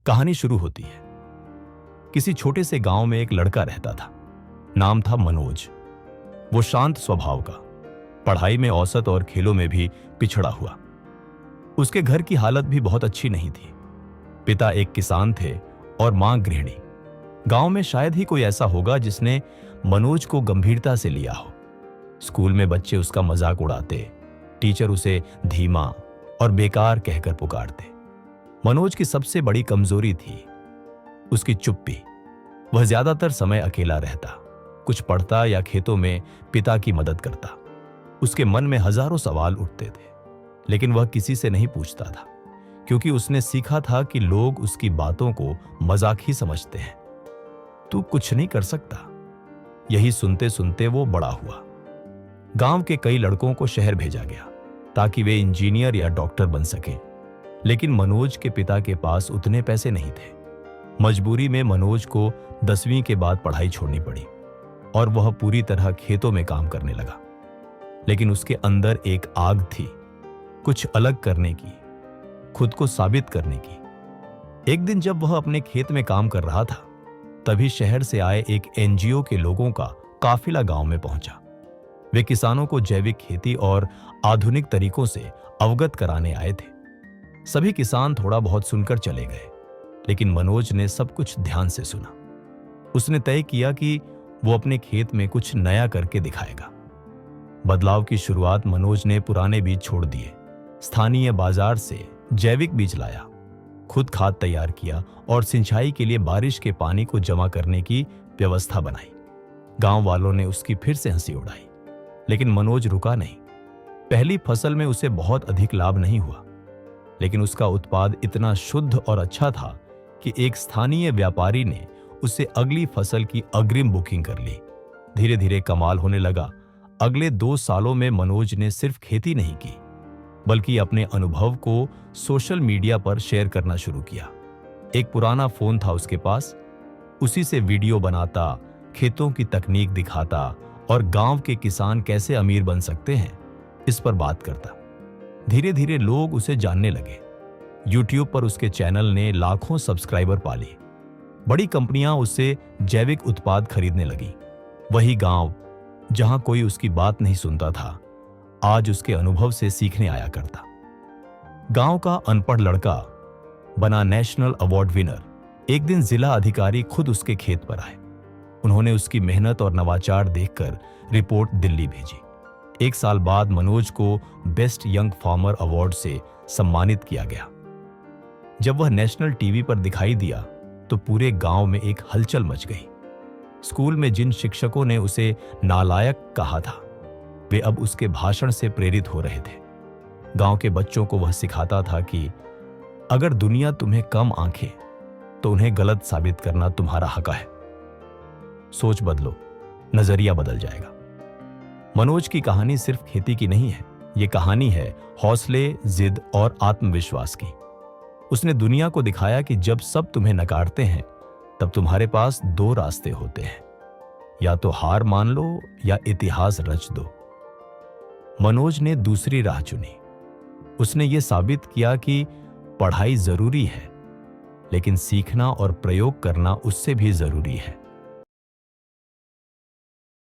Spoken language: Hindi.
कहानी शुरू होती है। किसी छोटे से गांव में एक लड़का रहता था। नाम था मनोज। वो शांत स्वभाव का, पढ़ाई में औसत और खेलों में भी पिछड़ा हुआ। उसके घर की हालत भी बहुत अच्छी नहीं थी। पिता एक किसान थे और मां गृहिणी। गांव में शायद ही कोई ऐसा होगा जिसने मनोज को गंभीरता से लिया हो। स्कूल में बच्चे उसका मजाक उड़ाते, टीचर उसे धीमा और बेकार कहकर पुकारते। मनोज की सबसे बड़ी कमजोरी थी उसकी चुप्पी। वह ज्यादातर समय अकेला रहता, कुछ पढ़ता या खेतों में पिता की मदद करता। उसके मन में हजारों सवाल उठते थे, लेकिन वह किसी से नहीं पूछता था, क्योंकि उसने सीखा था कि लोग उसकी बातों को मजाक ही समझते हैं। तू कुछ नहीं कर सकता। यही सुनते सुनते वो बड़ा हुआ। गांव के कई लड़कों को शहर भेजा गया ताकि वे इंजीनियर या डॉक्टर बन सके, लेकिन मनोज के पिता के पास उतने पैसे नहीं थे। मजबूरी में मनोज को 10वीं के बाद पढ़ाई छोड़नी पड़ी और वह पूरी तरह खेतों में काम करने लगा। लेकिन उसके अंदर एक आग थी, कुछ अलग करने की, खुद को साबित करने की। एक दिन जब वह अपने खेत में काम कर रहा था, तभी शहर से आए एक एनजीओ के लोगों का काफिला गांव में पहुंचा। वे किसानों को जैविक खेती और आधुनिक तरीकों से अवगत कराने आए थे। सभी किसान थोड़ा बहुत सुनकर चले गए, लेकिन मनोज ने सब कुछ ध्यान से सुना। उसने तय किया कि वो अपने खेत में कुछ नया करके दिखाएगा। बदलाव की शुरुआत मनोज ने पुराने बीज छोड़ दिए, स्थानीय बाजार से जैविक बीज लाया, खुद खाद तैयार किया और सिंचाई के लिए बारिश के पानी को जमा करने की व्यवस्था बनाई। गांव वालों ने उसकी फिर से हंसी उड़ाई, लेकिन मनोज रुका नहीं। पहली फसल में उसे बहुत अधिक लाभ नहीं हुआ, लेकिन उसका उत्पाद इतना शुद्ध और अच्छा था कि एक स्थानीय व्यापारी ने उसे अगली फसल की अग्रिम बुकिंग कर ली। धीरे धीरे कमाल होने लगा। अगले 2 सालों में मनोज ने सिर्फ खेती नहीं की, बल्कि अपने अनुभव को सोशल मीडिया पर शेयर करना शुरू किया। एक पुराना फोन था उसके पास, उसी से वीडियो बनाता, खेतों की तकनीक दिखाता और गांव के किसान कैसे अमीर बन सकते हैं, इस पर बात करता। धीरे धीरे लोग उसे जानने लगे। यूट्यूब पर उसके चैनल ने लाखों सब्सक्राइबर पाली। बड़ी कंपनियां उससे जैविक उत्पाद खरीदने लगी। वही गांव जहां कोई उसकी बात नहीं सुनता था, आज उसके अनुभव से सीखने आया करता। गांव का अनपढ़ लड़का बना नेशनल अवार्ड विनर। एक दिन जिला अधिकारी खुद उसके खेत पर आए। उन्होंने उसकी मेहनत और नवाचार देखकर रिपोर्ट दिल्ली भेजी। 1 साल बाद मनोज को बेस्ट यंग फार्मर अवार्ड से सम्मानित किया गया। जब वह नेशनल टीवी पर दिखाई दिया तो पूरे गांव में एक हलचल मच गई। स्कूल में जिन शिक्षकों ने उसे नालायक कहा था, वे अब उसके भाषण से प्रेरित हो रहे थे। गांव के बच्चों को वह सिखाता था कि अगर दुनिया तुम्हें कम आंके तो उन्हें गलत साबित करना तुम्हारा हक है। सोच बदलो, नजरिया बदल जाएगा। मनोज की कहानी सिर्फ खेती की नहीं है, ये कहानी है हौसले, जिद और आत्मविश्वास की। उसने दुनिया को दिखाया कि जब सब तुम्हें नकारते हैं, तब तुम्हारे पास 2 रास्ते होते हैं, या तो हार मान लो या इतिहास रच दो। मनोज ने दूसरी राह चुनी। उसने ये साबित किया कि पढ़ाई जरूरी है, लेकिन सीखना और प्रयोग करना उससे भी जरूरी है।